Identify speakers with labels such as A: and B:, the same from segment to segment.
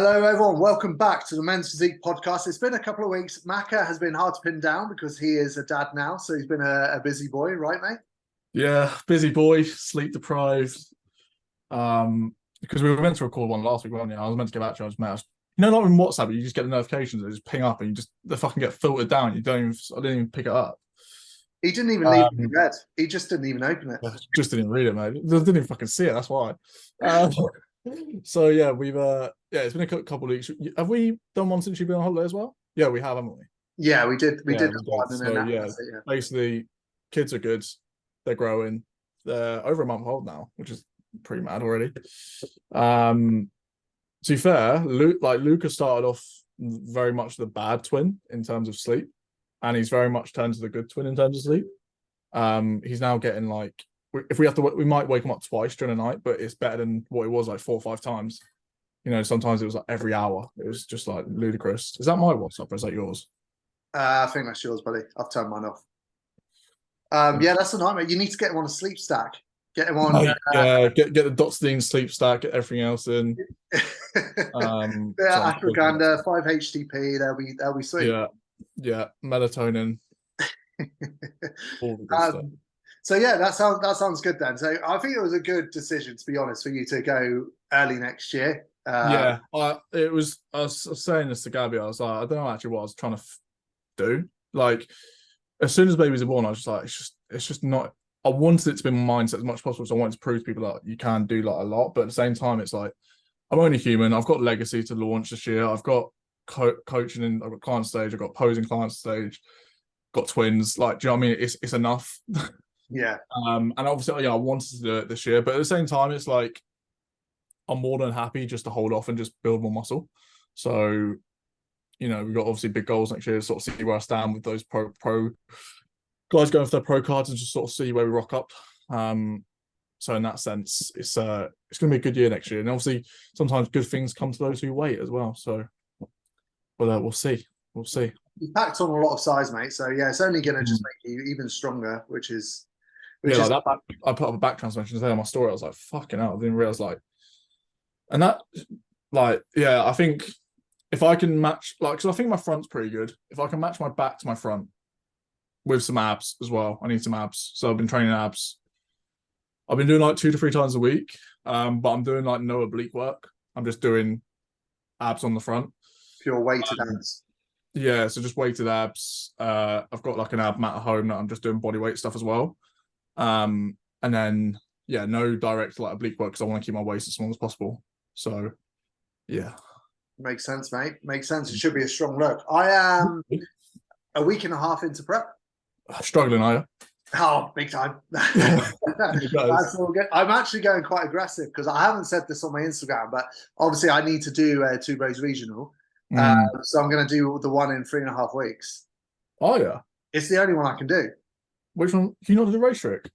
A: Hello, everyone. Welcome back to the Men's Physique podcast. It's been a couple of weeks. Maka has been hard to pin down because he is a dad now, so he's been a busy boy, right, mate?
B: Yeah, busy boy, sleep deprived. Because we were meant to record one last week, weren't we? I was meant to get back to you. I was mad. Not in WhatsApp, you just get the notifications, they just ping up, and they fucking get filtered down. I didn't even pick it up.
A: He didn't even leave it in
B: Um,
A: red. He just didn't even open it.
B: just didn't read it, mate. Didn't even fucking see it. That's why. Um, so yeah, it's been a couple of weeks. Have we done one since you've been on holiday as well? Yeah, we have, haven't we?
A: Yeah, we did. We did
B: We
A: one,
B: did.
A: and then
B: So yeah,
A: that's it, yeah.
B: basically, kids are good. They're growing. They're over a month old now, which is pretty mad already. To be fair, Luca started off very much the bad twin in terms of sleep, and he's very much turned to the good twin in terms of sleep. He's now getting if we have to, we might wake him up twice during the night, but it's better than what it was like 4 or 5 times. Sometimes it was like every hour. It was just like ludicrous. Is that my WhatsApp or is that yours?
A: I think that's yours, buddy. I've turned mine off. Yeah, that's a nightmare. You need to get him on a sleep stack. Get him on.
B: Yeah, get the Dotstein sleep stack, get everything else in.
A: Yeah, ashwagandha, 5-HTP. They'll be sweet.
B: Yeah, melatonin. All the good stuff.
A: So yeah, that sounds good then. So I think it was a good decision, to be honest, for you to go early next year.
B: I was saying this to Gabby. I was like, I don't know actually what I was trying to do. Like, as soon as babies are born, I was just like, it's just not. I wanted it to be my mindset as much as possible. So I wanted to prove to people that you can do like a lot, but at the same time, it's like I'm only human. I've got legacy to launch this year. I've got coaching, and I've got client stage. I've got posing client stage. Got twins. Like, do you know what I mean? It's enough.
A: Yeah.
B: And obviously, I wanted to do it this year, but at the same time, it's like I'm more than happy just to hold off and just build more muscle. So, we've got obviously big goals next year to sort of see where I stand with those pro guys going for their pro cards and just sort of see where we rock up. So in that sense, it's going to be a good year next year, and obviously sometimes good things come to those who wait as well. So, we'll see. We'll see.
A: You packed on a lot of size, mate. So yeah, it's only going to just make you even stronger, which is
B: like that. I put up a back transmission today on my story. I was like, fucking hell, I didn't realize and that, I think if I can match, because I think my front's pretty good. If I can match my back to my front with some abs as well, I need some abs. So I've been training abs. I've been doing like 2 to 3 times a week, but I'm doing like no oblique work. I'm just doing abs on the front.
A: Pure weighted abs.
B: Yeah, so just weighted abs. I've got like an ab mat at home that I'm just doing body weight stuff as well. And then no direct like oblique work because I want to keep my waist as small as possible. So yeah.
A: Makes sense, mate. Makes sense. It should be a strong look. I am a week and a half into prep.
B: Struggling, are you?
A: Oh, big time. That's all good. I'm actually going quite aggressive because I haven't said this on my Instagram, but obviously I need to do Two Bros Regional. So I'm going to do the one in 3.5 weeks.
B: Oh yeah,
A: it's the only one I can do.
B: Which one? Can you not do the race trick?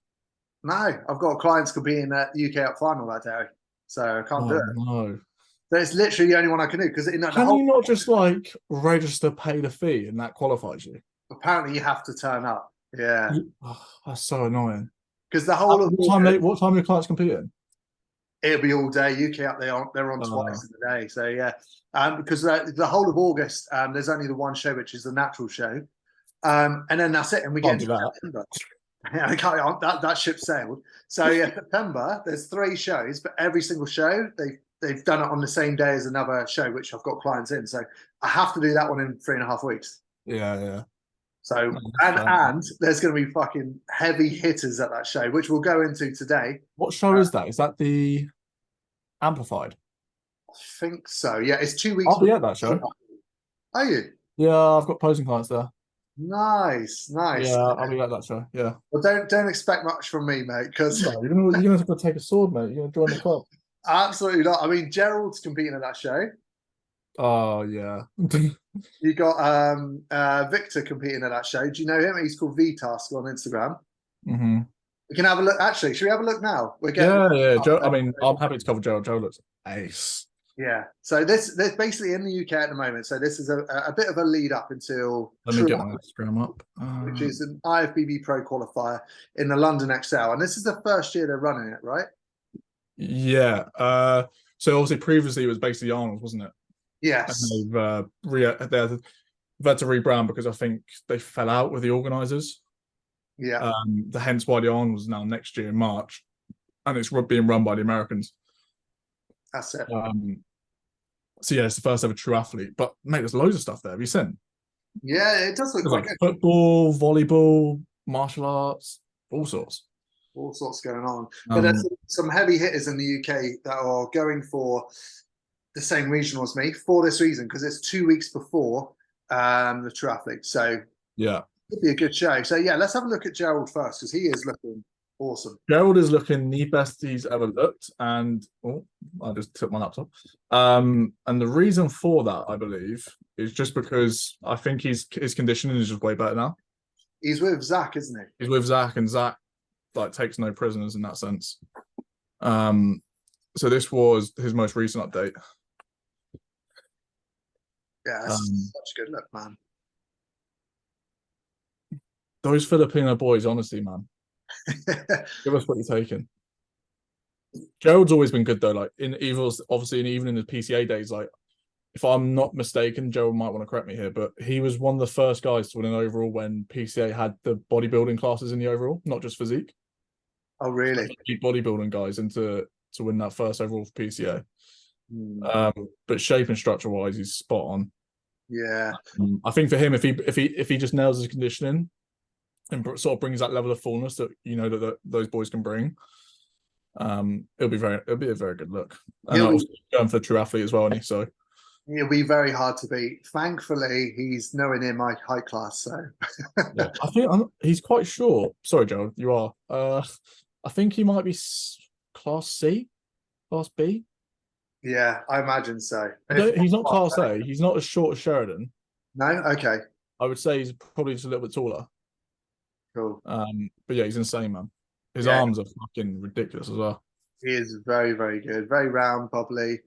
A: No, I've got clients competing at the UK Up Final that day, so I can't do it.
B: No,
A: so it's literally the only one I can do because
B: can you not just like register, pay the fee, and that qualifies you?
A: Apparently, you have to turn up. Yeah,
B: that's so annoying.
A: Because the whole of
B: what time are your clients competing?
A: It'll be all day. UK Up, they're on twice in the day. So yeah, because the whole of August, there's only the one show, which is the natural show, and then that's it. And we get into September. I can't. That ship sailed. So yeah, September. There's 3 shows, but every single show they've done it on the same day as another show, which I've got clients in. So I have to do that one in 3.5 weeks.
B: Yeah.
A: So and there's going to be fucking heavy hitters at that show, which we'll go into today.
B: What show is that? Is that the Amplified?
A: I think so. Yeah, it's 2 weeks.
B: I'll be at that show.
A: Are you?
B: Yeah, I've got posing clients there.
A: Nice.
B: Yeah, I'll be at that show. Yeah.
A: Well, don't expect much from me, mate. Because
B: you're gonna have to take a sword, mate. You're gonna join the club.
A: Absolutely not. I mean, Gerald's competing at that show.
B: Oh yeah.
A: You got Victor competing at that show. Do you know him? He's called VTask on Instagram.
B: Mm-hmm.
A: We can have a look. Actually, should we have a look now?
B: Yeah. Joe, I mean, I'm happy to cover Joe. Joe looks ace.
A: Yeah. So this basically in the UK at the moment. So this is a bit of a lead up until.
B: Let me get my Instagram up.
A: Which is an IFBB Pro qualifier in the London XL, and this is the first year they're running it, right?
B: Yeah. So obviously previously it was basically Arnold's, wasn't it? and
A: Yes.
B: they've had to rebrand because I think they fell out with the organisers.
A: Yeah.
B: Hence why the Arnold was now next year in March, and it's being run by the Americans.
A: That's it.
B: So yeah, it's the first ever true athlete. But mate, there's loads of stuff there. Have you seen?
A: Yeah, it does look
B: There's
A: quite
B: like
A: good.
B: football, volleyball, martial arts, all sorts.
A: All sorts going on. But there's some heavy hitters in the UK that are going for the same regional as me for this reason, because it's 2 weeks before the triathlete. So
B: Yeah.
A: it'd be a good show. So yeah, let's have a look at Gerald first, because he is looking awesome.
B: Gerald is looking the best he's ever looked, and I just took my laptop. And the reason for that, I believe, is just because I think his conditioning is just way better now.
A: He's with Zach, isn't he?
B: He's with Zach, and Zach like takes no prisoners in that sense. So this was his most recent update.
A: Yeah, that's such a good look, man.
B: Those Filipino boys, honestly, man. Give us what you're taking. Gerald's always been good though. Like even in the PCA days, like if I'm not mistaken, Gerald might want to correct me here, but he was one of the first guys to win an overall when PCA had the bodybuilding classes in the overall, not just physique.
A: Oh, really?
B: Bodybuilding guys into to win that first overall for PCA. But shape and structure wise, he's spot on.
A: Yeah.
B: I think for him, if he just nails his conditioning and sort of brings that level of fullness that that those boys can bring, it'll be a very good look. And also going for true athlete as well, isn't he? So
A: he'll be very hard to beat. Thankfully, he's nowhere near my height class, so
B: yeah, I think he's quite short. Sorry, Joe, you are. I think he might be class C, class B.
A: Yeah, I imagine so.
B: He's not class A. He's not as short as Sheridan.
A: No? Okay.
B: I would say he's probably just a little bit taller.
A: Cool.
B: But yeah, he's insane, man. His arms are fucking ridiculous as well.
A: He is very, very good. Very round, bubbly.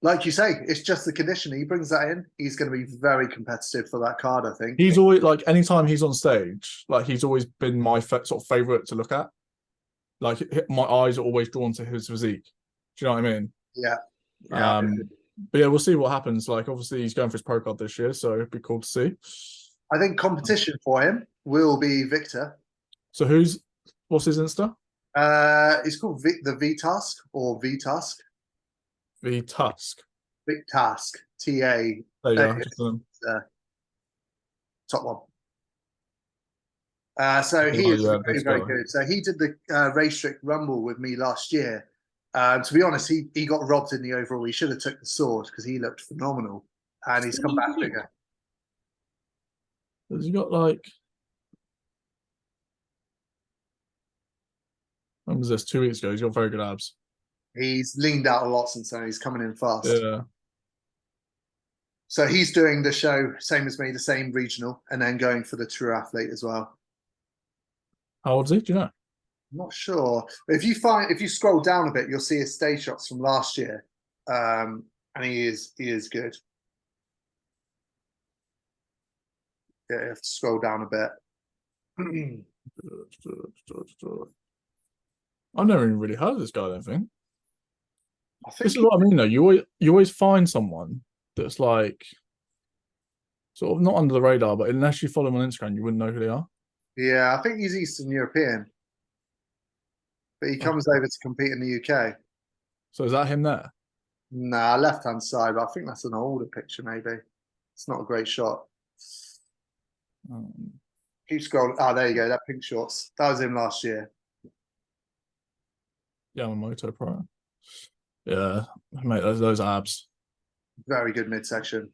A: Like you say, it's just the conditioning. He brings that in. He's going to be very competitive for that card, I think.
B: He's always like, anytime he's on stage, like he's always been my sort of favorite to look at. Like my eyes are always drawn to his physique. Do you know what I mean?
A: Yeah.
B: But yeah, we'll see what happens. Like obviously he's going for his pro card this year, so it'd be cool to see.
A: I think competition for him will be Victor.
B: So what's his Insta?
A: It's called the V-Task or V-Task.
B: V-Task.
A: V-Task. T-A.
B: There you go.
A: Top one. So he is very, very good. So he did the Race Strict Rumble with me last year. To be honest, he got robbed in the overall. He should have took the sword because he looked phenomenal, and he's come back bigger.
B: Has he got like? When was this? 2 weeks ago. He's got very good abs.
A: He's leaned out a lot since then. He's coming in fast.
B: Yeah.
A: So he's doing the show, same as me, the same regional, and then going for the true athlete as well.
B: How old is he? Do you know?
A: I'm not sure. But if you scroll down a bit, you'll see his stage shots from last year. And he is good. Yeah, you have to scroll down a bit.
B: I've never even really heard of this guy, I don't think. This is what I mean though. You always find someone that's like sort of not under the radar, but unless you follow them on Instagram, you wouldn't know who they are.
A: Yeah, I think he's Eastern European. But he comes over to compete in the UK.
B: So is that him there?
A: Nah, left-hand side, but I think that's an older picture, maybe. It's not a great shot. Keep scrolling. Oh, there you go. That pink shorts. That was him last year.
B: Yamamoto Pro. Yeah, mate, those abs.
A: Very good midsection.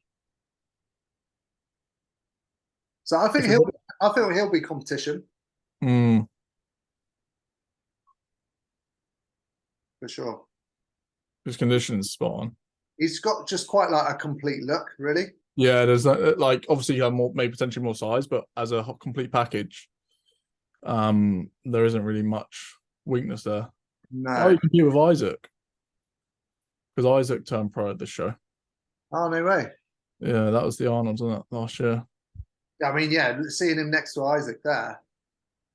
A: So I think he'll be competition. For sure.
B: His conditioning's spot on.
A: He's got just quite like a complete look, really.
B: Yeah, there's like obviously you have maybe potentially more size, but as a complete package, there isn't really much weakness there.
A: No.
B: You compete with Isaac because Isaac turned pro at this show.
A: Oh, no way.
B: Yeah, that was the Arnold's, wasn't it, last year?
A: I mean, yeah, seeing him next to Isaac there.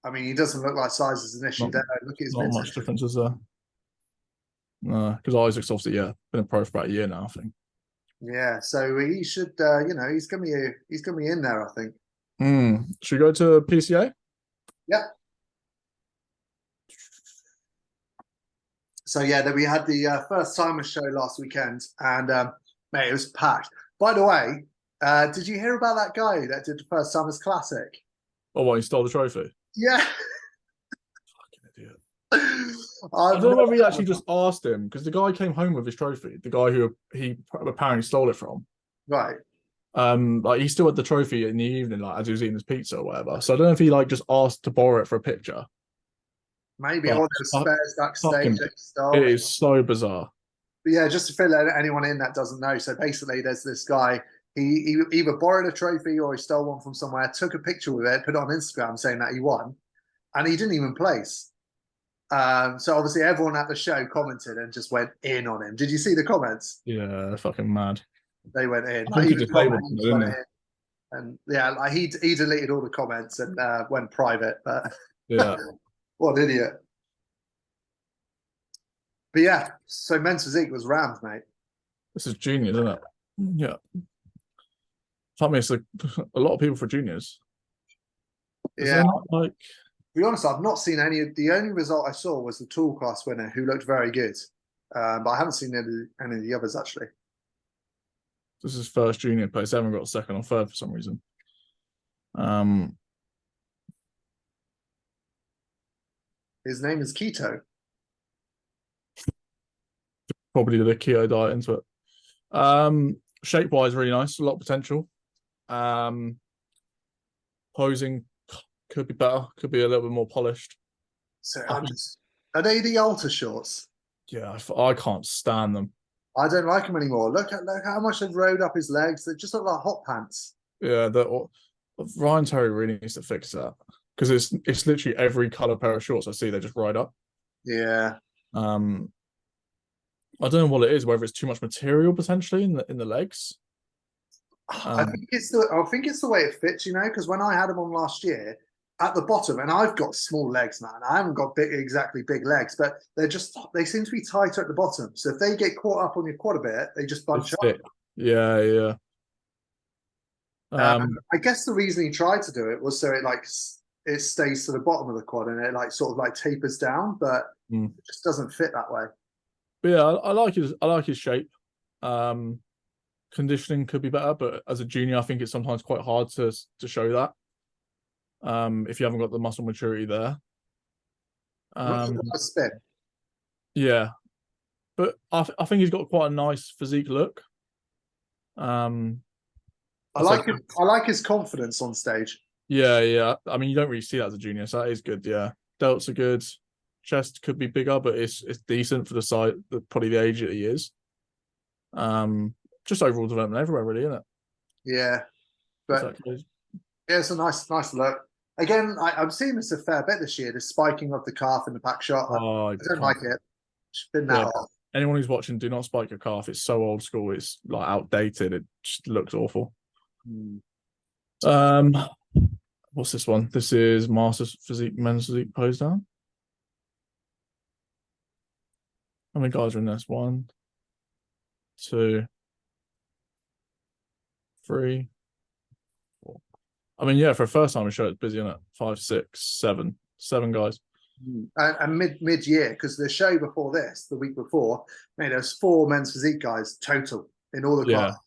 A: I mean, he doesn't look like size is an issue there. Look at his
B: not much differences there. No, because Isaac's obviously been a pro for about a year now, I think.
A: Yeah, so he should, he's gonna be in there, I think.
B: Should we go to PCA?
A: Yeah. So yeah, then we had the first timers show last weekend, and mate, it was packed. By the way, did you hear about that guy that did the first timers classic?
B: Oh, what, he stole the trophy?
A: Yeah.
B: Fucking idiot. I
A: I've
B: don't know
A: never
B: whether he actually just asked him, because the guy came home with his trophy, the guy who he apparently stole it from.
A: right.
B: Like he still had the trophy in the evening, like as he was eating his pizza or whatever. So I don't know if he like just asked to borrow it for a picture.
A: Maybe
B: But
A: all those spares backstage
B: fucking,
A: that he
B: it
A: stole.
B: is so bizarre.
A: But yeah, just to fill anyone in that doesn't know. So basically, there's this guy. He either borrowed a trophy or he stole one from somewhere, took a picture with it, put it on Instagram saying that he won, and he didn't even place. So obviously everyone at the show commented and just went in on him. Did you see the comments?
B: Yeah, fucking mad.
A: They went in.
B: I
A: Like
B: think he
A: even Tom
B: disabled them,
A: Hanks
B: didn't
A: went in. And yeah, like he deleted all the comments and went private. But
B: he? Yeah.
A: what an idiot. But yeah, so men's physique was rammed, mate.
B: This is juniors, isn't it? Yeah. I mean, it's like a lot of people for juniors. Is
A: Yeah,
B: there not like?
A: to be honest, I've not seen any of the only result I saw was the tall class winner who looked very good. But I haven't seen any of the others actually.
B: This is first junior place. They haven't got second or third for some reason.
A: His name is Keto.
B: Probably the keto diet into it. Shape wise, really nice. A lot of potential. Posing could be better. Could be a little bit more polished.
A: So are they the altar shorts?
B: Yeah, I can't stand them.
A: I don't like them anymore. Look how much they've rode up his legs. They just look like hot pants.
B: Yeah, Ryan Terry really needs to fix that because it's literally every color pair of shorts I see they just ride up.
A: Yeah.
B: I don't know what it is. Whether it's too much material potentially in the legs.
A: I think it's the way it fits, because when I had them on last year, at the bottom, and I've got small legs, man. I haven't got exactly big legs, but they seem to be tighter at the bottom. So if they get caught up on your quad a bit, they just bunch up.
B: Yeah, yeah.
A: I guess the reason he tried to do it was so it stays to the bottom of the quad and it sort of tapers down, but it just doesn't fit that way.
B: But yeah, I like his shape. Conditioning could be better, but as a junior, I think it's sometimes quite hard to show that. If you haven't got the muscle maturity there.
A: Spin.
B: Yeah, but I think he's got quite a nice physique look.
A: I like his confidence on stage.
B: Yeah, yeah. I mean, you don't really see that as a junior, so that is good. Yeah, delts are good. Chest could be bigger, but it's decent for the size, probably the age that he is. Just overall development everywhere, really, isn't it?
A: Yeah, but yeah, it's a nice look. Again, I'm seeing this a fair bit this year. The spiking of the calf in the back shot. I don't like it. Spin that off.
B: Anyone who's watching, do not spike your calf. It's so old school. It's outdated. It just looks awful. What's this one? This is Masters Physique Men's Physique Pose Down. How many guys are in this? 1, 2, 3, 4. I mean, yeah, for a first time show, it's busy, isn't it? 5, 6, 7 guys.
A: And mid year, because the show before this, the week before, there's 4 men's physique guys total in all the classes.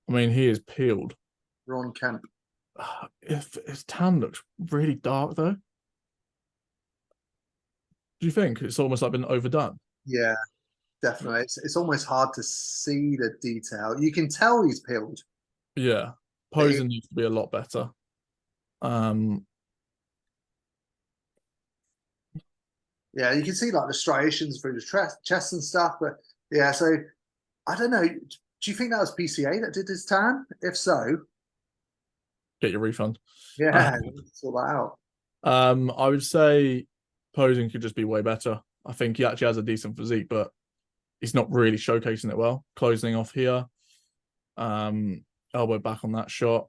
B: I mean, he is peeled.
A: Ron Kemp.
B: If his tan looks really dark, though. Do you think it's almost like been overdone?
A: Yeah, definitely. It's almost hard to see the detail. You can tell he's peeled.
B: Yeah, posing needs to be a lot better.
A: Yeah, you can see the striations through the chest and stuff, but yeah, so I don't know. Do you think that was PCA that did his tan? If so,
B: get your refund.
A: Yeah, sort that out.
B: I would say posing could just be way better. I think he actually has a decent physique, but he's not really showcasing it well. Closing off here, elbow back on that shot,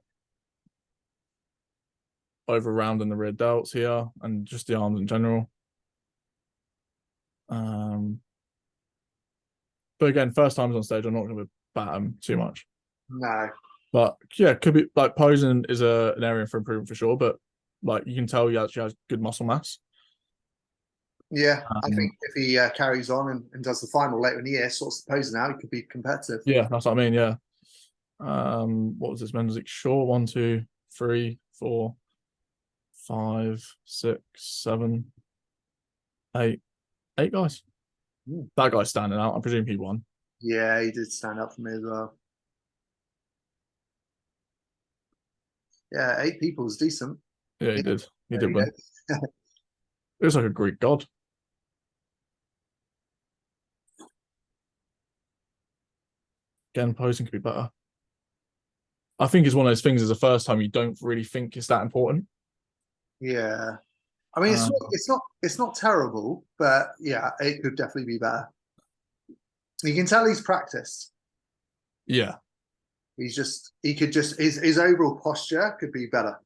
B: over round in the rear delts here, and just the arms in general. But again, first times on stage, I'm not going to bat him too much.
A: No.
B: But yeah, could be like posing is an area for improvement for sure. But like you can tell he actually has good muscle mass.
A: Yeah, I think if he carries on and does the final later in the year, sorts the posing out, he could be competitive.
B: Yeah, that's what I mean. Yeah. What was this men's short? 1, 2, 3, 4, 5, 6, 7, 8. 8 guys. That guy's standing out. I presume he won.
A: Yeah, he did stand up for me as well. Yeah, 8 people is decent.
B: Yeah, he did. He did
A: There
B: win. It was like a Greek god. Again, posing could be better. I think it's one of those things as the first time you don't really think it's that important.
A: Yeah. I mean, it's not terrible, but yeah, it could definitely be better. You can tell he's practiced.
B: Yeah.
A: He could just his overall posture could be better.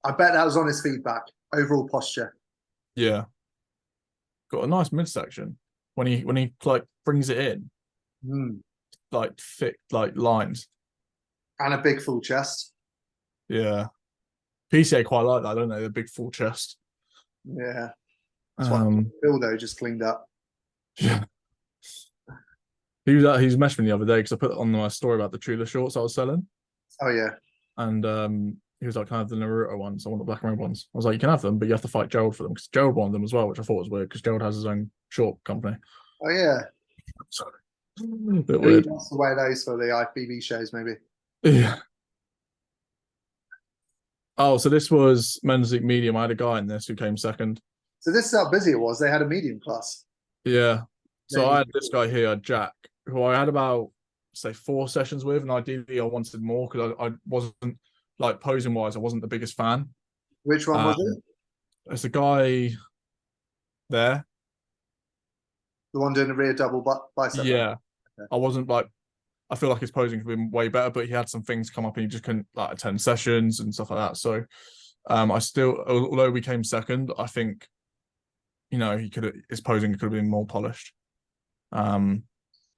A: I bet that was on his feedback. Overall posture.
B: Yeah. Got a nice midsection when he like brings it in, like thick like lines,
A: and a big full chest.
B: Yeah, PCA quite like that, don't they? The big full chest.
A: Yeah, that's what Bildo just cleaned up.
B: Yeah, he was messaging me the other day because I put on my story about the Tula shorts I was selling.
A: Oh yeah,
B: and he was like, "Can I have the Naruto ones? I want the black and red ones." I was like, "You can have them, but you have to fight Gerald for them because Gerald wanted them as well," which I thought was weird because Gerald has his own short company.
A: Oh yeah,
B: sorry, a bit weird.
A: He wants to wear those for the IFBB shows, maybe.
B: Yeah. Oh, so this was men's league medium. I had a guy in this who came second.
A: So this is how busy it was. They had a medium class.
B: Yeah. So I had this guy here, Jack, who I had about say 4 sessions with, and ideally I wanted more because I wasn't like posing wise, I wasn't the biggest fan.
A: Which one was it?
B: It's a guy there.
A: The one doing the rear double bicep.
B: Yeah. Okay. I wasn't like, I feel like his posing could be way better, but he had some things come up and he just couldn't like attend sessions and stuff like that. So I still, although we came second, I think, you know, his posing could have been more polished.
A: It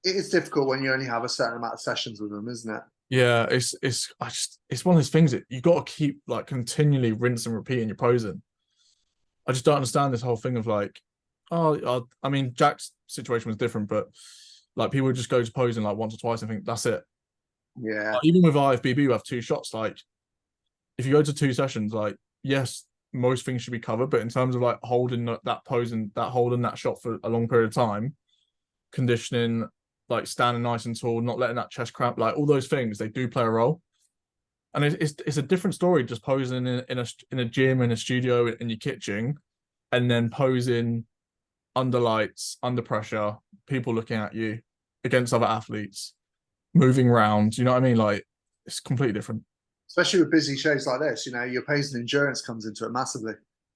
A: is difficult when you only have a certain amount of sessions with them, isn't it?
B: Yeah, it's one of those things that you got to keep like continually rinse and repeat in your posing. I just don't understand this whole thing of like, I mean, Jack's situation was different, but like people would just go to posing like once or twice and think that's it.
A: Yeah.
B: Like, even with IFBB, we have 2 shots. Like, if you go to 2 sessions, like yes, most things should be covered, but in terms of like holding that pose and holding that shot for a long period of time, conditioning, like standing nice and tall, not letting that chest cramp, like all those things, they do play a role. And it's a different story just posing in a gym, in a studio, in your kitchen, and then posing under lights, under pressure, people looking at you, against other athletes, moving around. You know what I mean? Like it's completely different.
A: Especially with busy shows like this, you know, your pace and endurance comes into it massively.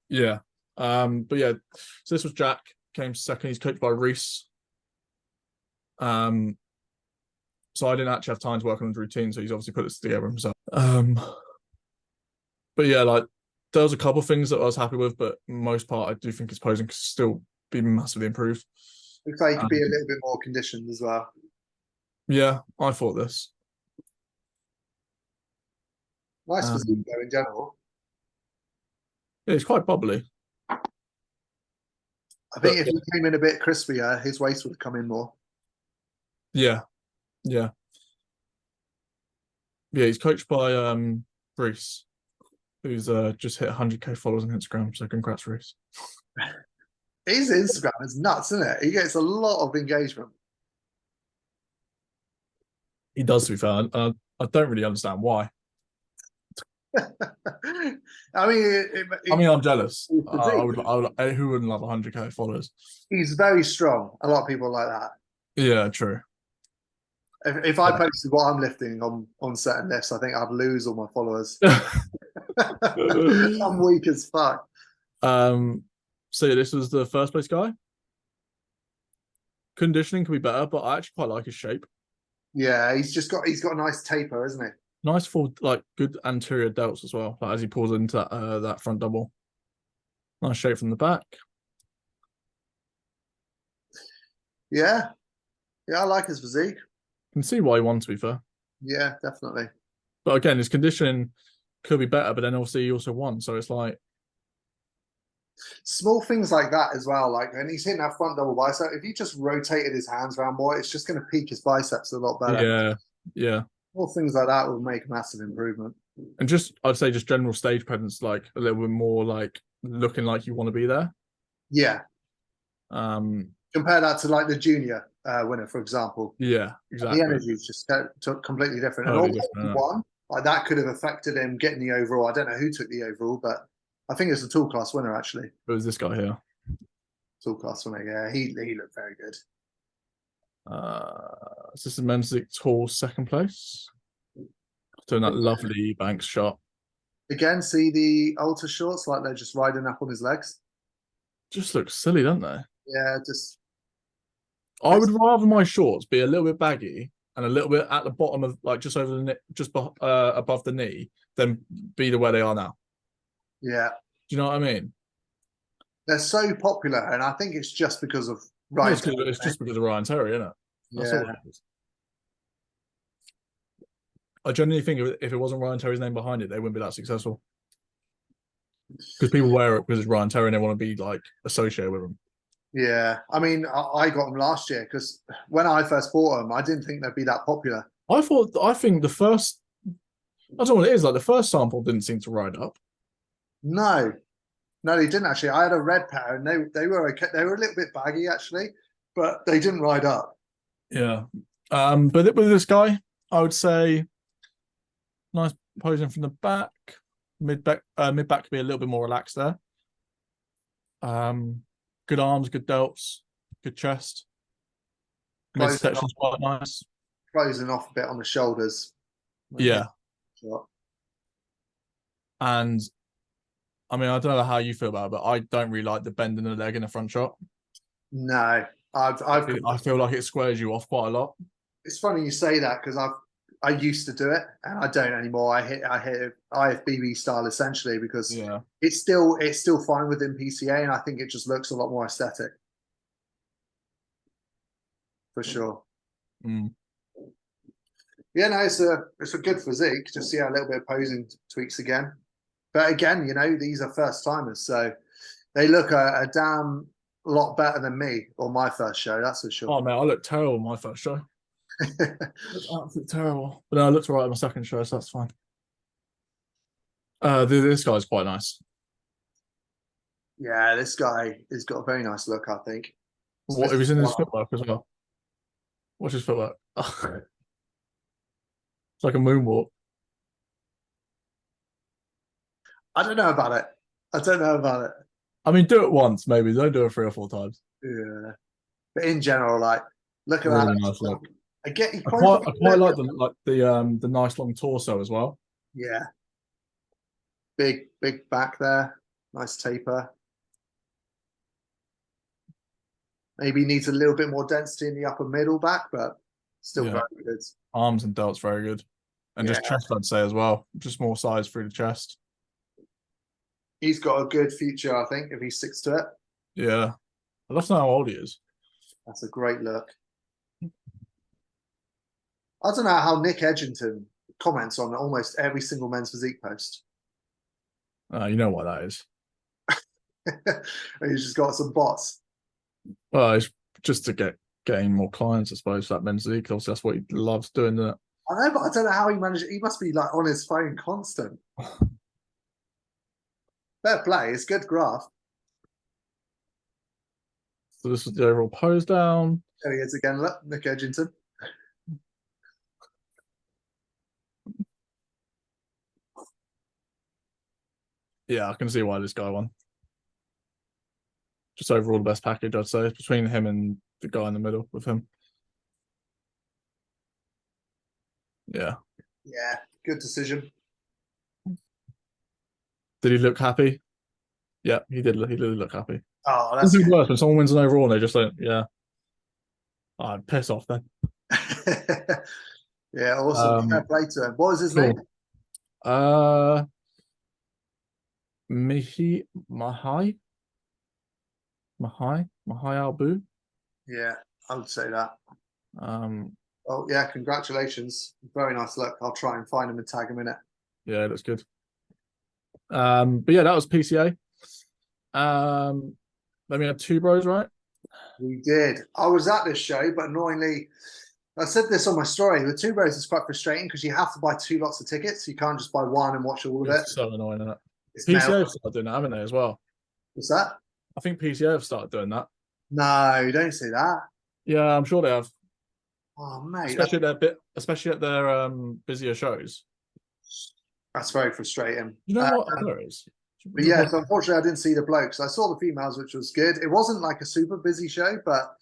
B: Yeah. But yeah, so this was Jack, came second. He's coached by Reese. So I didn't actually have time to work on his routine, so he's obviously put this together himself. But yeah, like there was a couple of things that I was happy with, but most part I do think his posing could still be massively improved.
A: Looks like he could be a little bit more conditioned as well.
B: Yeah, I thought this.
A: Nice physique though in general.
B: Yeah, he's quite bubbly.
A: I think if he came in a bit crispier, his waist would come in more.
B: Yeah. Yeah. Yeah, he's coached by Reese, who's just hit 100k followers on Instagram. So congrats, Reese.
A: His Instagram is nuts, isn't it? He gets a lot of engagement.
B: He does, to be fair. I don't really understand why.
A: I mean,
B: I'm jealous. I would. Who wouldn't love 100k followers?
A: He's very strong. A lot of people like that.
B: Yeah, true.
A: If I posted what I'm lifting on certain lifts, I think I'd lose all my followers. I'm weak as fuck.
B: So yeah, this was the first place guy. Conditioning could be better, but I actually quite like his shape.
A: Yeah, he's got a nice taper, isn't he?
B: Nice full, like good anterior delts as well, like as he pulls into that front double. Nice shape from the back.
A: Yeah, yeah, I like his physique.
B: Can see why he won, to be fair.
A: Yeah, definitely.
B: But again, his conditioning could be better, but then obviously he also won. So it's like
A: Small things like that as well. Like, and he's hitting that front double bicep. If he just rotated his hands around more, it's just going to peak his biceps a lot better.
B: yeah, yeah.
A: All things like that will make a massive improvement.
B: And just I'd say just general stage presence, like a little bit more like looking like you want to be there.
A: Yeah.
B: Um,
A: Compare that to like the junior winner, for example.
B: yeah,
A: The
B: exactly.
A: energy is just completely different. And
B: Totally
A: although he
B: different.
A: won, like that could have affected him getting the overall. I don't know who took the overall, but I think it's the tall class winner actually.
B: It was this guy here.
A: Tall class winner, yeah. He looked very good.
B: This is the men's league tall second place. Doing that lovely Banks shot.
A: Again, see the ultra shorts like they're just riding up on his legs.
B: Just looks silly, don't they?
A: Yeah, just
B: I would rather my shorts be a little bit baggy and a little bit at the bottom of like just over the just above the knee than be the way they are now.
A: yeah.
B: Do you know what I mean?
A: They're so popular, and I think it's just because of
B: Yeah,
A: right.
B: it's just because of Ryan Terry, isn't it? That's all
A: Yeah,
B: it is. I genuinely think if it wasn't Ryan Terry's name behind it, they wouldn't be that successful. Because people wear it because it's Ryan Terry and they want to be like associated with him.
A: yeah. I mean, I got them last year because when I first bought them, I didn't think they'd be that popular.
B: I think the first, I don't know what it is, like the first sample didn't seem to ride up.
A: No, no, they didn't actually. I had a red pair, and they were okay. They were a little bit baggy actually, but they didn't ride up.
B: Yeah. But with this guy, I would say nice posing from the back. Mid back could be a little bit more relaxed there. Good arms, good delts, good chest. Midsection's quite nice.
A: Closing off a bit on the shoulders.
B: Yeah. And I mean, I don't know how you feel about it, but I don't really like the bend in the leg in the front shot.
A: No,
B: I feel like it squares you off quite a lot.
A: It's funny you say that because I used to do it and I don't anymore. I hit IFBB style essentially because
B: Yeah.
A: it's still fine within PCA and I think it just looks a lot more aesthetic for sure.
B: Mm.
A: Yeah, no, it's a good physique. Just see a little bit of posing tweaks again. But again, you know, these are first timers, so they look a damn lot better than me or my first show, that's for sure.
B: Oh man, I looked terrible on my first show. It's absolutely terrible. But no, I looked all right on my second show, so that's fine. This guy's quite nice.
A: Yeah, this guy has got a very nice look, I think.
B: What he was in his footwork as well. Watch his footwork. It's like a moonwalk.
A: I don't know about it. I don't know about it.
B: I mean, do it once, maybe. Don't do it 3 or 4 times.
A: Yeah. But in general, like, look at
B: Really
A: that.
B: nice look.
A: I get.
B: I quite like the nice long torso as well.
A: Yeah. Big back there. Nice taper. Maybe needs a little bit more density in the upper middle back, but still very good.
B: Arms and delts very good. And just chest, I'd say as well. Just more size through the chest.
A: He's got a good future, I think, if he sticks to it.
B: Yeah. I'd love to know how old he is.
A: That's a great look. I don't know how Nick Edgington comments on almost every single men's physique post.
B: You know what that is.
A: He's just got some bots.
B: Well, it's just to gain more clients, I suppose, for that men's league. Obviously, that's what he loves doing. That.
A: I know, but I don't know how he managed. He must be like on his phone constant. Fair play. It's good graph.
B: So this is the overall pose down.
A: There he is again. Look, Nick Edgington.
B: Yeah, I can see why this guy won. Just overall the best package, I'd say, between him and the guy in the middle with him. Yeah.
A: Yeah, good decision.
B: Did he look happy? Yeah, he did. He did look happy.
A: Oh, that's
B: Nothing worse when someone wins an overall and they just like, yeah. I'd piss off then.
A: Yeah, awesome. Fair play to him. What was his name?
B: Mahai Albu.
A: Yeah. I would say that.
B: Um,
A: Oh yeah, congratulations. Very nice look. I'll try and find him and tag him in it.
B: yeah, it looks good. But yeah, that was PCA. Then we had Two Bros, right?
A: We did. I was at this show, but annoyingly, I said this on my story. The Two Bros is quite frustrating because you have to buy two lots of tickets. You can't just buy one and watch all of it.
B: It's so annoying, isn't it?
A: It's
B: PCA have started doing that, haven't they, as well?
A: What's that?
B: I think PCA have started doing that.
A: No, don't say that.
B: Yeah, I'm sure they have.
A: Oh mate,
B: Especially at their busier shows.
A: that's very frustrating.
B: You know what colour it is?
A: But yes, unfortunately, I didn't see the blokes. I saw the females, which was good. It wasn't like a super busy show, but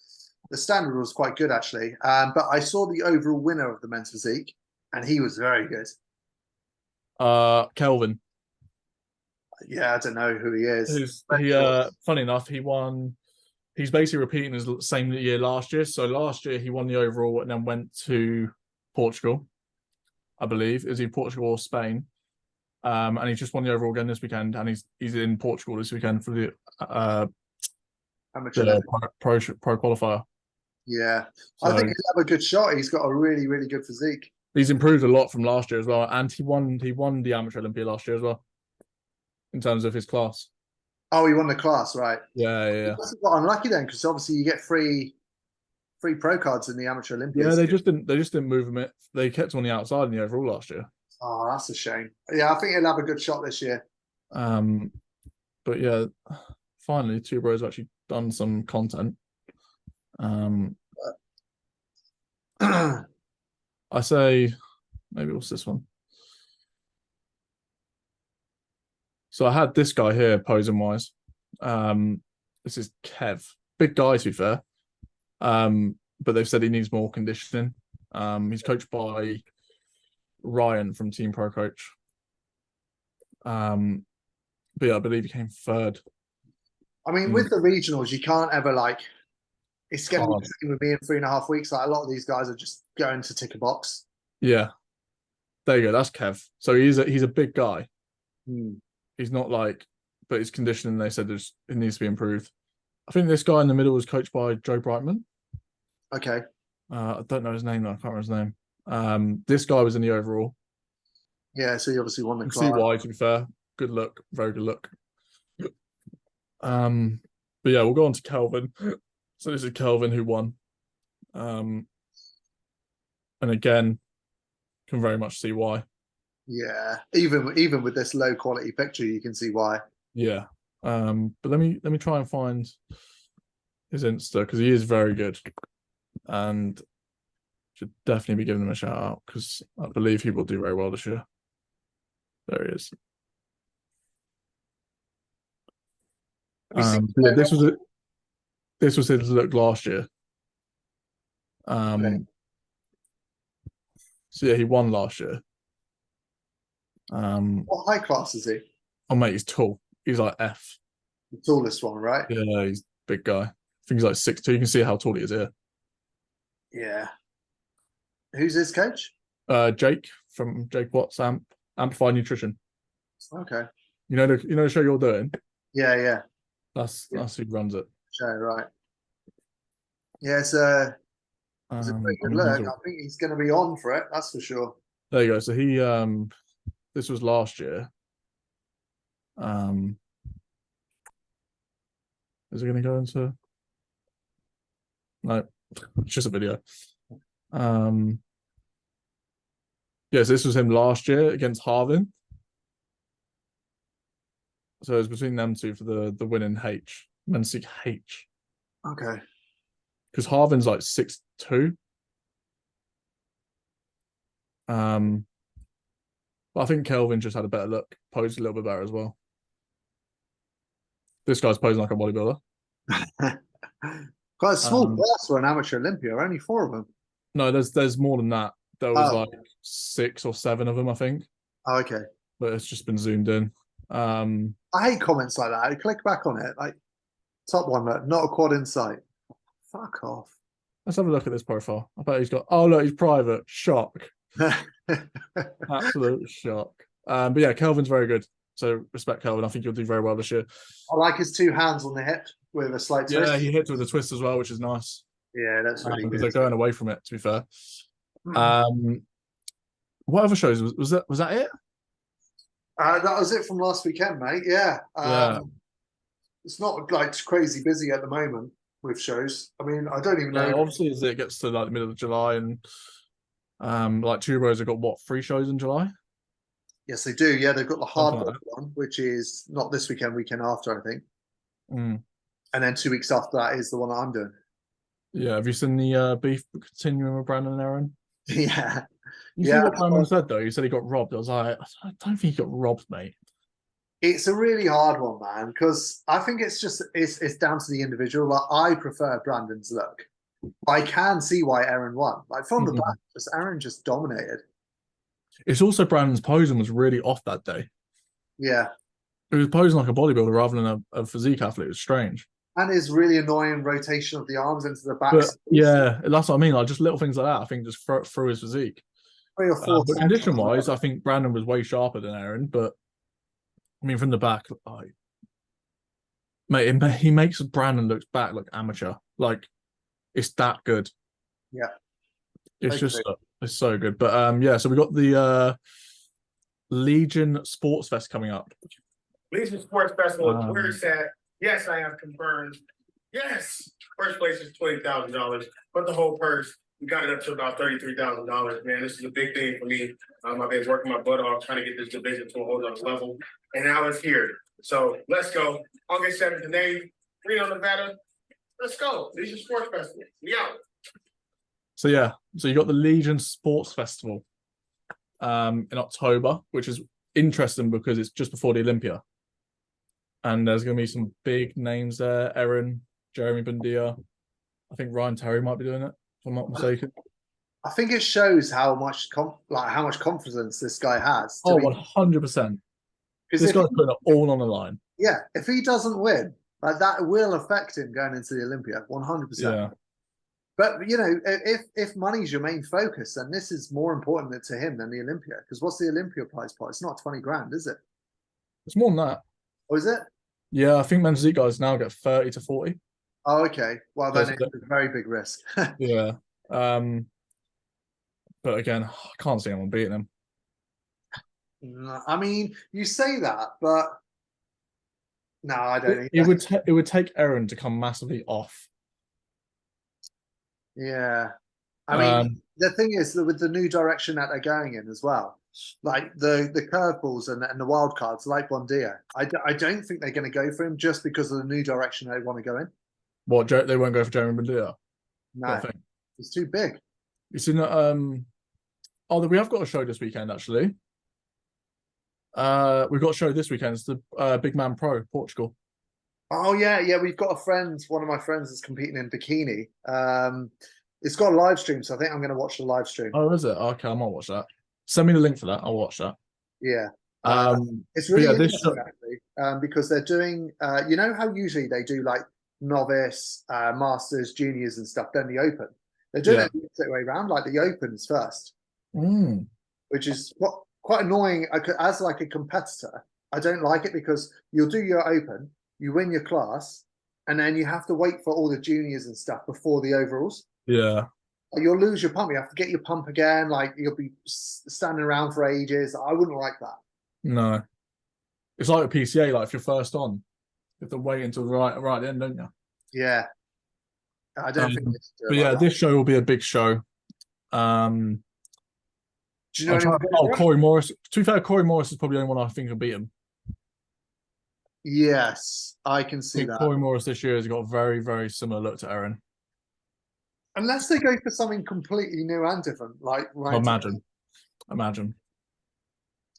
A: the standard was quite good actually. But I saw the overall winner of the men's physique, and he was very good.
B: Kelvin.
A: Yeah, I don't know who he is.
B: Funny enough, he won. He's basically repeating his same year last year. So last year he won the overall and then went to Portugal, I believe. Is he Portugal or Spain? And he just won the overall again this weekend, and he's in Portugal this weekend for the
A: amateur
B: pro qualifier.
A: Yeah, so, I think he'll have a good shot. He's got a really, really good physique.
B: He's improved a lot from last year as well, and he won the amateur Olympia last year as well, in terms of his class.
A: Oh, he won the class, right?
B: Yeah.
A: He got unlucky then, because obviously you get free pro cards in the amateur Olympics.
B: Yeah, they just didn't move him. They kept him on the outside in the overall last year.
A: Oh, that's a shame. Yeah, I think he'll have a good shot this year.
B: But yeah, finally, Two Bros have actually done some content. I say maybe what's this one? So I had this guy here posing wise. This is Kev, big guy to be fair. But they've said he needs more conditioning. He's coached by Ryan from Team Pro Coach. But yeah, I believe he came third.
A: I mean, with the regionals, you can't ever it's going to be the same with me in 3.5 weeks. Like a lot of these guys are just going to tick a box.
B: Yeah, there you go. That's Kev. So he's a big guy. He's not but his conditioning, they said it needs to be improved. I think this guy in the middle was coached by Joe Brightman.
A: Okay.
B: I don't know his name though. I can't remember his name. This guy was in the overall.
A: Yeah, so he obviously won the class.
B: See why, to be fair. Good look, very good look. But yeah, we'll go on to Kelvin. So this is Kelvin who won. And again, can very much see why.
A: Yeah, even with this low quality picture, you can see why.
B: Yeah. But let me try and find his Insta, because he is very good. And should definitely be giving him a shout out, because I believe he will do very well this year. There he is. Yeah, this was his look last year.
A: Okay.
B: So yeah, he won last year.
A: What high class is he?
B: Oh mate, he's tall. He's like F.
A: The tallest one, right?
B: Yeah, he's a big guy. I think he's like 6'2". You can see how tall he is here.
A: Yeah. Who's his coach?
B: Jake from Jake Watts Amplified Nutrition.
A: Okay.
B: You know the show you're doing?
A: Yeah.
B: That's who runs it.
A: Show, right. Yeah, it's a pretty good look. I think he's going to be on for it. That's for sure.
B: There you go. So he this was last year. Is it going to go into? No, it's just a video. Yes, this was him last year against Harvin. So it was between them two for the win in men's H.
A: Okay.
B: Because Harvin's like 6'2". But I think Kelvin just had a better look, posed a little bit better as well. This guy's posing like a bodybuilder.
A: Quite a small class for an amateur Olympia. Only 4 of them.
B: No, there's more than that. There was like 6 or 7 of them, I think.
A: Oh, okay.
B: But it's just been zoomed in.
A: I hate comments like that. I click back on it. Like top one, look, not a quad in sight. Fuck off.
B: Let's have a look at this profile. I bet he's got. Oh look, he's private. Shock. Absolute shock. But yeah, Kelvin's very good. So respect Kelvin. I think he'll do very well this year.
A: I like his 2 hands on the hip with a slight twist.
B: Yeah, he hits with a twist as well, which is nice.
A: Yeah, that's really
B: because
A: good.
B: they're going away from it. To be fair,
A: Mm.
B: um, what other shows was that it?
A: That was it from last weekend, mate. Yeah.
B: Yeah,
A: It's not like crazy busy at the moment with shows. I mean, I don't even
B: yeah.
A: know.
B: Obviously, as it gets to like the middle of July, and like Two Bros have got what 3 shows in July,
A: Yes, they do. Yeah, they've got the
B: something
A: hard
B: like
A: rock
B: that.
A: one, which is not this weekend, weekend after, I think.
B: Mm.
A: And then 2 weeks after that is the one that I'm doing.
B: Yeah, have you seen the beef continuing with Brandon and Aaron?
A: Yeah.
B: You see
A: Yeah.
B: what Brandon said though? He said he got robbed. I was like, I don't think he got robbed, mate.
A: It's a really hard one, man, because I think it's down to the individual. Like I prefer Brandon's look. I can see why Erin won. Like from the back,
B: Mm.
A: just Erin just dominated.
B: It's also Brandon's posing was really off that day.
A: Yeah.
B: He was posing like a bodybuilder rather than a physique athlete. It was strange.
A: And his really annoying rotation of the arms into the back.
B: But yeah, that's what I mean. Like just little things like that. I think just through his physique.
A: 3 or 4
B: But
A: seconds.
B: condition wise, I think Brandon was way sharper than Aaron. But I mean, from the back, like, mate, he makes Brandon look back like amateur. Like it's that good.
A: Yeah.
B: It's
A: Okay.
B: just it's so good. But yeah. So we got the Legion Sports Fest coming up.
C: Legion Sports Festival, where it's at. Yes, I have confirmed. Yes, first place is $20,000, but the whole purse, we got it up to about $33,000. Man, this is a big thing for me. I've been working my butt off trying to get this division to a whole other level, and now it's here. So let's go. August 7th and 8th, Reno, Nevada. Let's go. Legion Sports Festival. We out.
B: So yeah, so you got the Legion Sports Festival in October, which is interesting because it's just before the Olympia. And there's going to be some big names there. Erin, Jeremy Bundia. I think Ryan Terry might be doing it, if I'm not mistaken.
A: I think it shows how much how much confidence this guy has.
B: Oh, 100%.
A: Because
B: This guy's putting it all on the line.
A: yeah, if he doesn't win, like that will affect him going into the Olympia, 100%.
B: Yeah.
A: But you know, if money's your main focus, then this is more important to him than the Olympia. Because what's the Olympia prize pot? It's not 20 grand, is it?
B: It's more than that.
A: Or is it?
B: Yeah, I think men's physique guys now get 30 to 40.
A: Oh, okay. Well, then
B: Yes,
A: it's a very big risk.
B: Yeah. But again, I can't see anyone beating him.
A: I mean, you say that, but no, I don't.
B: It would take Erin to come massively off.
A: Yeah. I mean, the thing is that with the new direction that they're going in as well, like the curveballs and the wild cards, like Bondia, I don't think they're going to go for him just because of the new direction they want to go in.
B: What, they won't go for Jeremy Bundia?
A: No, it's too big.
B: You seen that? Oh, we have got a show this weekend actually. We've got a show this weekend. It's the Big Man Pro Portugal.
A: Oh yeah, yeah. We've got a friend. One of my friends is competing in bikini. It's got a live stream, so I think I'm going to watch the live stream.
B: Oh, is it? Okay, I might watch that. Send me the link for that. I'll watch that.
A: Yeah. It's
B: but
A: really
B: yeah,
A: interesting actually, because they're doing. You know how usually they do like novice, masters, juniors, and stuff. Then the open. They're doing it the opposite way around. Like the opens first, which is quite annoying. As like a competitor, I don't like it because you'll do your open, you win your class, and then you have to wait for all the juniors and stuff before the overalls.
B: Yeah.
A: You'll lose your pump. You have to get your pump again. Like you'll be standing around for ages. I wouldn't like that.
B: No. It's like a PCA. Like if you're first on, you have to wait until right at the end, don't you?
A: Yeah. I don't think.
B: But yeah, this show will be a big show.
A: Do you know anyone?
B: Corey Morris. To be fair, Corey Morris is probably the only one I think will beat him.
A: Yes, I can see that.
B: Corey Morris this year has got a very, very similar look to Erin.
A: Unless they go for something completely new and different, like Ryan.
B: Imagine.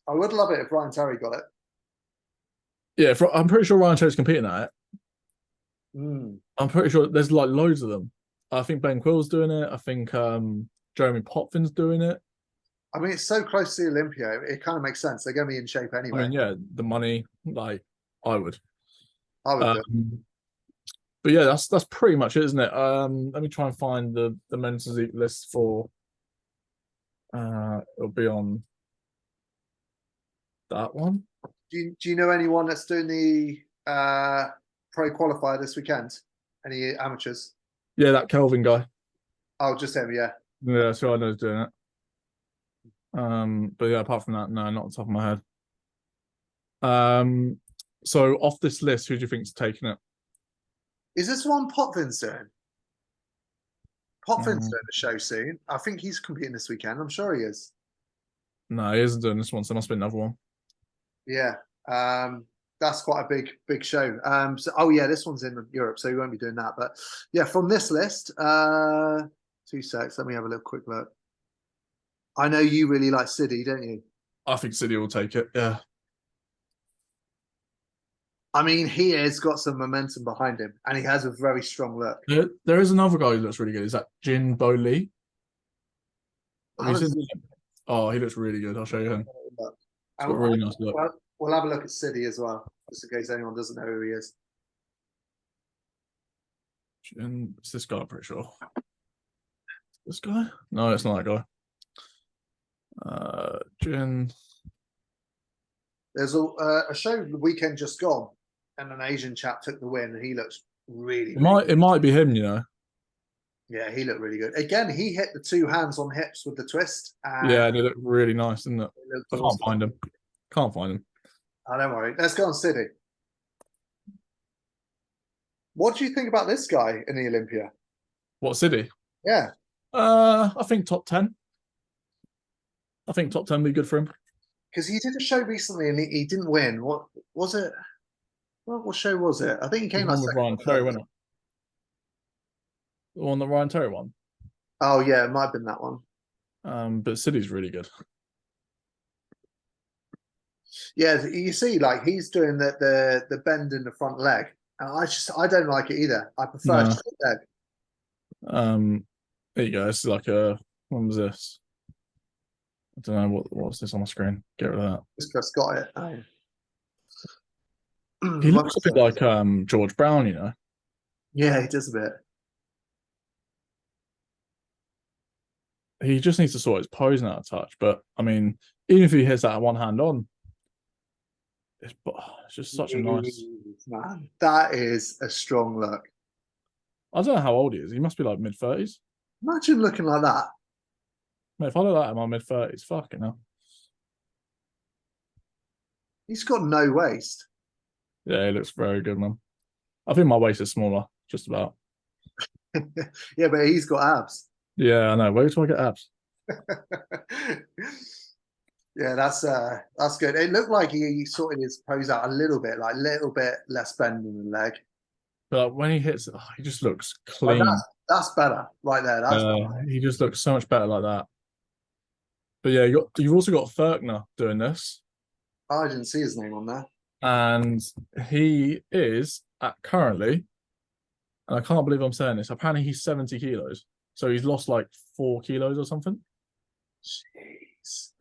A: I would love it if Ryan Terry got it.
B: Yeah, I'm pretty sure Ryan Terry's competing at it. I'm pretty sure there's like loads of them. I think Ben Quill's doing it. I think Jeremy Popfin's doing it.
A: I mean, it's so close to the Olympia. It kind of makes sense. They're going to be in shape anyway.
B: I mean, yeah, the money, like, I would.
A: Do.
B: But yeah, that's pretty much it, isn't it? Let me try and find the men's physique list for. It'll be on that one.
A: Do you know anyone that's doing the pro qualifier this weekend? Any amateurs?
B: Yeah, that Kelvin guy.
A: Oh, just him, yeah.
B: Yeah, so I know he's doing it. But yeah, apart from that, no, not on top of my head. So off this list, who do you think's taking it?
A: Is this one Potvin's doing? Potvin's
B: Um,
A: doing the show soon. I think he's competing this weekend. I'm sure he is.
B: no, he isn't doing this one, so there must be another one.
A: Yeah. That's quite a big show. So, oh yeah, this one's in Europe, so he won't be doing that. But yeah, from this list, 2 secs. Let me have a little quick look. I know you really like Siddy, don't you?
B: I think City will take it. Yeah.
A: I mean, he has got some momentum behind him, and he has a very strong look.
B: There is another guy who looks really good. Is that Jin Bo Lee? Have you seen him? Oh, he looks really good. I'll show you him. He's got a really nice look.
A: We'll have a look at Siddy as well, just in case anyone doesn't know who he is.
B: Jin, it's this guy, I'm pretty sure. This guy? No, it's not that guy. Jin.
A: There's a show the weekend just gone, and an Asian chap took the win, and he looks really.
B: It might be him, you know.
A: Yeah, he looked really good. Again, he hit the 2 hands on hips with the twist.
B: Yeah, and he looked really nice, didn't it? I can't find him. Can't find him.
A: Oh, don't worry. Let's go on Siddy. What do you think about this guy in the Olympia?
B: What city?
A: Yeah.
B: I think top 10. I think top 10 would be good for him.
A: Because he did a show recently and he didn't win. What was it? What show was it? I think he came
B: The
A: out
B: one with Ryan Terry, wasn't it? The one that Ryan Terry won.
A: Oh yeah, it might have been that one.
B: But City's really good.
A: Yeah, you see, like he's doing the bend in the front leg, and I don't like it either. I prefer straight leg.
B: There you go. It's like a what was this? I don't know what's this on my screen. Get rid of that.
A: Just got it. Oh.
B: He looks a bit like George Brown, you know.
A: Yeah, he does a bit.
B: He just needs to sort his posing out of touch. But I mean, even if he hits that one hand on, it's just such a nice.
A: Man, that is a strong look.
B: I don't know how old he is. He must be like mid-30s.
A: Imagine looking like that.
B: Mate, if I look like in my mid-30s, fucking hell.
A: He's got no waist.
B: Yeah, he looks very good, man. I think my waist is smaller, just about.
A: Yeah, but he's got abs.
B: Yeah, I know. Where do I get abs?
A: Yeah, that's good. It looked like he sorted his pose out a little bit, like a little bit less bend in the leg.
B: But when he hits it, he just looks clean.
A: Well, that's better right there. That's better.
B: He just looks so much better like that. But yeah, you've also got Ferkner doing this.
A: Oh, I didn't see his name on there.
B: And he is currently, and I can't believe I'm saying this, apparently he's 70 kilos. So he's lost like 4 kilos or something.
A: Jeez.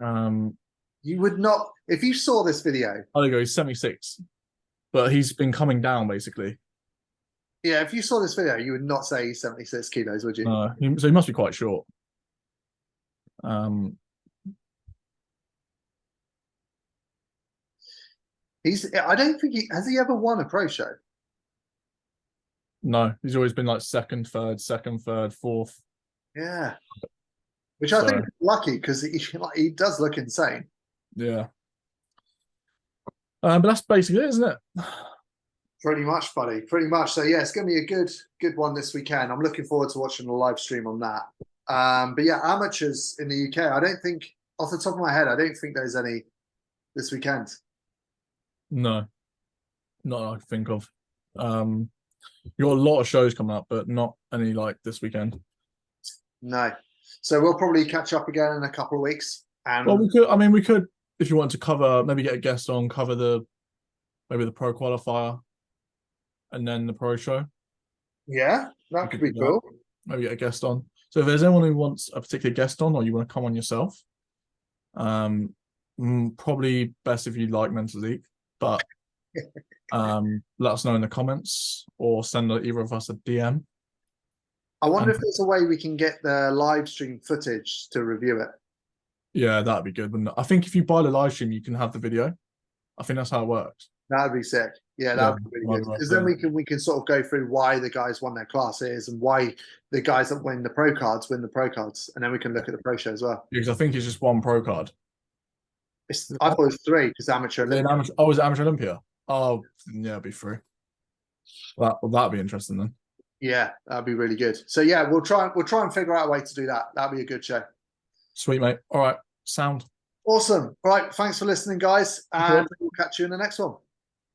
A: You would not, if you saw this video.
B: Oh, there you go, he's 76. But he's been coming down basically.
A: Yeah, if you saw this video, you would not say he's 76 kilos, would you?
B: So he must be quite short.
A: I don't think has he ever won a pro show?
B: No, he's always been like second, third, fourth.
A: Yeah. Which I think is lucky because he does look insane.
B: Yeah. But that's basically it, isn't it?
A: Pretty much, buddy. Pretty much. So yeah, it's going to be a good one this weekend. I'm looking forward to watching the live stream on that. But yeah, amateurs in the UK, I don't think, off the top of my head, I don't think there's any this weekend.
B: No, not that I can think of. You got a lot of shows coming up, but not any like this weekend.
A: No. So we'll probably catch up again in a couple of weeks. And
B: well, we could, if you want to cover, maybe get a guest on, cover maybe the pro qualifier and then the pro show.
A: Yeah, that could be cool.
B: Maybe get a guest on. So if there's anyone who wants a particular guest on, or you want to come on yourself, probably best if you like men's physique, but let us know in the comments or send either of us a DM.
A: I wonder if there's a way we can get the live stream footage to review it.
B: Yeah, that'd be good, wouldn't it? I think if you buy the live stream, you can have the video. I think that's how it works.
A: That'd be sick. Yeah, that'd be really good. Because then we can sort of go through why the guys won their classes and why the guys that win the pro cards, and then we can look at the pro show as well.
B: Because I think it's just one pro card.
A: I thought it was 3 because amateur Olympia.
B: Is it amateur Olympia? Oh, yeah, it'd be 3. That'd be interesting then.
A: Yeah, that'd be really good. So yeah, we'll try and figure out a way to do that. That'd be a good show.
B: Sweet, mate. All right, sound.
A: Awesome. All right, thanks for listening, guys, and we'll catch you in the next one.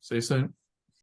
B: See you soon.